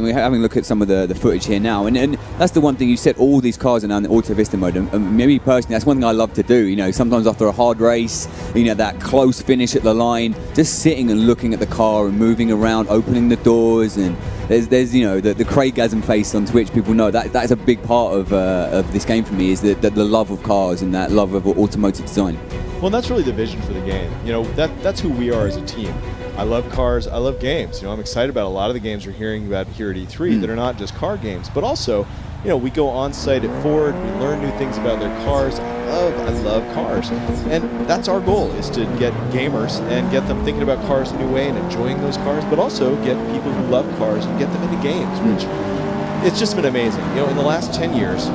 We're having a look at some of the footage here now, and that's the one thing you said. All these cars are now in the Auto Vista mode, and maybe personally, that's one thing I love to do. You know, sometimes after a hard race, you know, that close finish at the line, just sitting and looking at the car and moving around, opening the doors, and there's you know the Craigasm face on Twitch. People know that's a big part of this game for me, is the love of cars and that love of automotive design. Well, that's really the vision for the game. You know, that's who we are as a team. I love cars, I love games. You know, I'm excited about a lot of the games we're hearing about here at E3 that are not just car games, but also, you know, we go on site at Ford, we learn new things about their cars. I love cars. And that's our goal, is to get gamers and get them thinking about cars in a new way and enjoying those cars, but also get people who love cars and get them into games, which it's just been amazing. You know, in the last 10 years,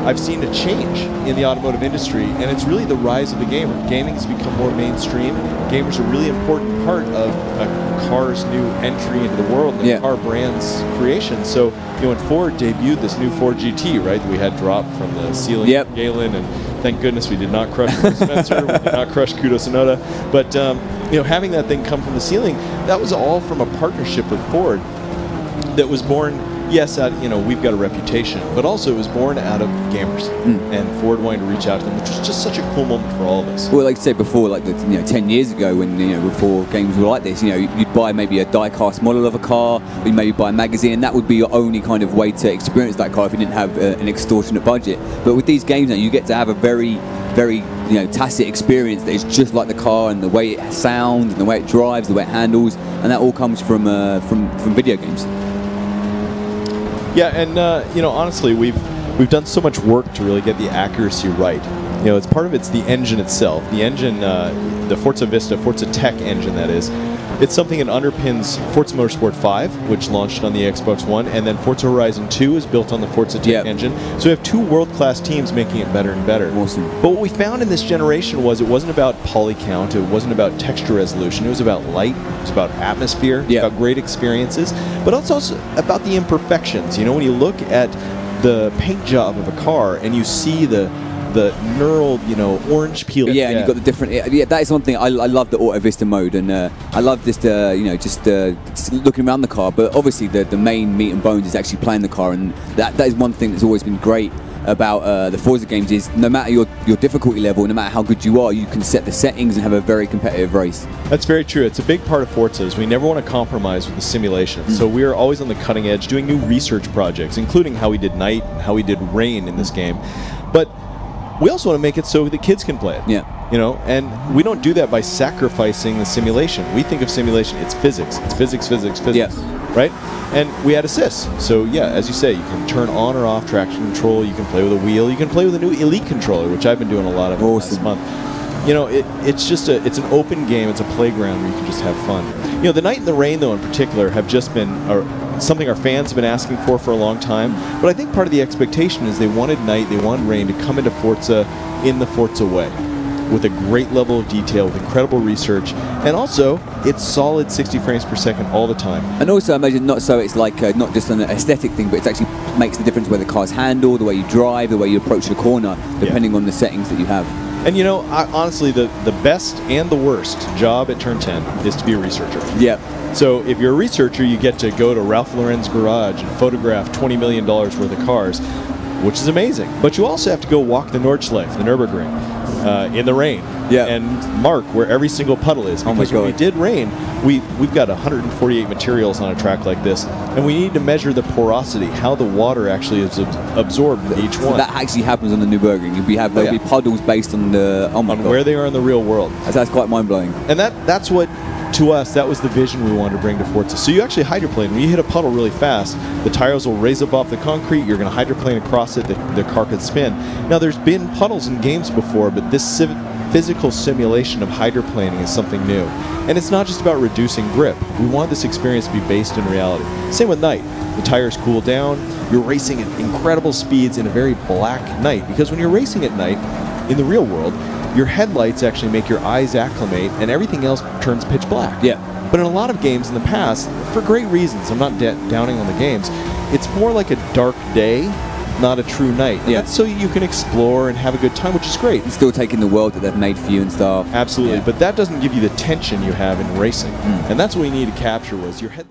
I've seen a change in the automotive industry, and it's really the rise of the gamer. Gaming has become more mainstream. Gamers are a really important part of a car's new entry into the world and the car brand's creation. So, you know, when Ford debuted this new Ford GT, right, that we had dropped from the ceiling of Galen, and thank goodness we did not crush Spencer, we did not crush Kudo Sonoda. But, you know, having that thing come from the ceiling, that was all from a partnership with Ford that was born. Yes, you know, we've got a reputation, but also it was born out of gamers and Ford wanting to reach out to them, which was just such a cool moment for all of us. Well, like I said before, like 10 years ago, when before games were like this, you know, you'd buy maybe a die-cast model of a car, or you'd maybe buy a magazine, and that would be your only kind of way to experience that car if you didn't have an extortionate budget. But with these games now, you get to have a very tacit experience that is just like the car, and the way it sounds, and the way it drives, the way it handles, and that all comes from video games. Yeah, and you know, honestly, we've done so much work to really get the accuracy right. You know, it's part of it's the engine itself. The engine, the Forza Vista, Forza Tech engine, that is. It's something that underpins Forza Motorsport 5, which launched on the Xbox One, and then Forza Horizon 2 is built on the Forza Tech engine. So we have two world-class teams making it better and better. Awesome. But what we found in this generation was it wasn't about poly count, it wasn't about texture resolution, it was about light, it was about atmosphere, it was about great experiences, but it's also about the imperfections. You know, when you look at the paint job of a car and you see the knurled, you know, orange peel. Yeah, and you've got the different. Yeah, that is one thing I love, the Auto Vista mode, and I love just just looking around the car. But obviously, the main meat and bones is actually playing the car, and that is one thing that's always been great about the Forza games, is no matter your difficulty level, no matter how good you are, you can set the settings and have a very competitive race. That's very true. It's a big part of Forza, is we never want to compromise with the simulation. So we are always on the cutting edge, doing new research projects, including how we did night and how we did rain in this game. But we also want to make it so the kids can play it. Yeah. You know, and we don't do that by sacrificing the simulation. We think of simulation, it's physics. It's physics, physics, physics. Right? And we add assists. So yeah, as you say, you can turn on or off traction control, you can play with a wheel, you can play with a new Elite controller, which I've been doing a lot of this month. You know, it's just it's an open game, it's a playground where you can just have fun. You know, the night and the rain, though, in particular, have just been something our fans have been asking for a long time. But I think part of the expectation is they wanted night, they wanted rain to come into Forza in the Forza way, with a great level of detail, with incredible research, and also it's solid 60 frames per second all the time. And also, I imagine it's like not just an aesthetic thing, but it actually makes the difference where the car's handled, the way you drive, the way you approach the corner, depending on the settings that you have. And you know, honestly, the best and the worst job at Turn 10 is to be a researcher. Yeah. So if you're a researcher, you get to go to Ralph Lauren's garage and photograph $20 million worth of cars, which is amazing. But you also have to go walk the Nordschleife, the Nürburgring, in the rain, and mark where every single puddle is. Because when we did rain, we've got 148 materials on a track like this, and we need to measure the porosity, how the water actually is absorbed in each one. That actually happens on the Nürburgring. There'll be puddles based on the where they are in the real world. That's quite mind-blowing. And that's what, to us, that was the vision we wanted to bring to Forza. So you actually hydroplane. When you hit a puddle really fast, the tires will raise up off the concrete, you're going to hydroplane across it, the car could spin. Now, there's been puddles in games before, but this physical simulation of hydroplaning is something new. And it's not just about reducing grip. We want this experience to be based in reality. Same with night. The tires cool down, you're racing at incredible speeds in a very black night, because when you're racing at night, in the real world, your headlights actually make your eyes acclimate and everything else turns pitch black. Yeah. But in a lot of games in the past, for great reasons, I'm not downing on the games, it's more like a dark day, not a true night. And that's so you can explore and have a good time, which is great. You're still taking the world that they've made for you and stuff. Absolutely, but that doesn't give you the tension you have in racing. And that's what we need to capture, was your headlights.